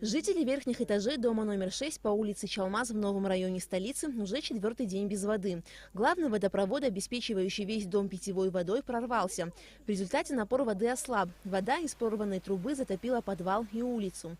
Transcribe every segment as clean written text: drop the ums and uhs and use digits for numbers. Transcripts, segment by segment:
Жители верхних этажей дома номер 6 по улице Чалмаз в новом районе столицы уже 4-й день без воды. Главный водопровод, обеспечивающий весь дом питьевой водой, прорвался. В результате напор воды ослаб. Вода из прорванной трубы затопила подвал и улицу.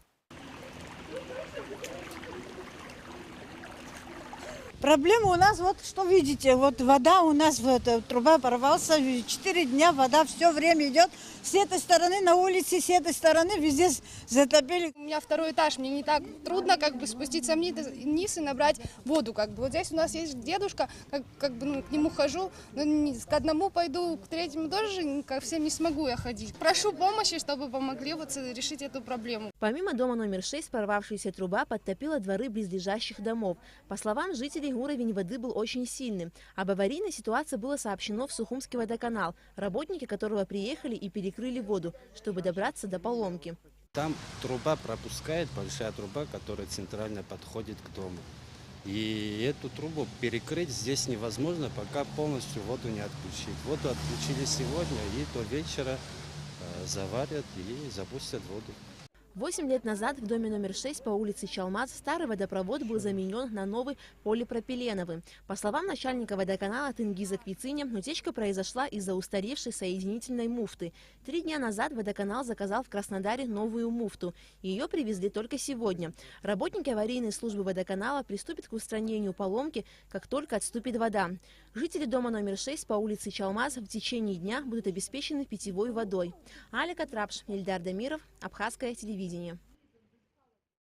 Проблема у нас, вот что видите, вот вода у нас, труба порвался, 4 дня вода все время идет. С этой стороны на улице, с этой стороны везде затопили. У меня 2-й этаж, мне не так трудно спуститься вниз и набрать воду. Вот здесь у нас есть дедушка, к нему хожу, но к одному пойду, к третьему тоже ко всем не смогу я ходить. Прошу помощи, чтобы помогли решить эту проблему. Помимо дома номер 6, порвавшаяся труба подтопила дворы близлежащих домов. По словам жителей, уровень воды был очень сильным. Об аварийной ситуации было сообщено в Сухумский водоканал, работники которого приехали и перекрыли воду, чтобы добраться до поломки. Там труба пропускает, большая труба, которая центрально подходит к дому. И эту трубу перекрыть здесь невозможно, пока полностью воду не отключить. Воду отключили сегодня, и до вечера заварят и запустят воду. 8 лет назад в доме номер 6 по улице Чалмаз старый водопровод был заменен на новый полипропиленовый. По словам начальника водоканала Тенгиза Квициня, утечка произошла из-за устаревшей соединительной муфты. 3 дня назад водоканал заказал в Краснодаре новую муфту. Ее привезли только сегодня. Работники аварийной службы водоканала приступят к устранению поломки, как только отступит вода. Жители дома номер 6 по улице Чалмаз в течение дня будут обеспечены питьевой водой. Алика Трапш, Ильдар Дамиров, Абхазское телевидение.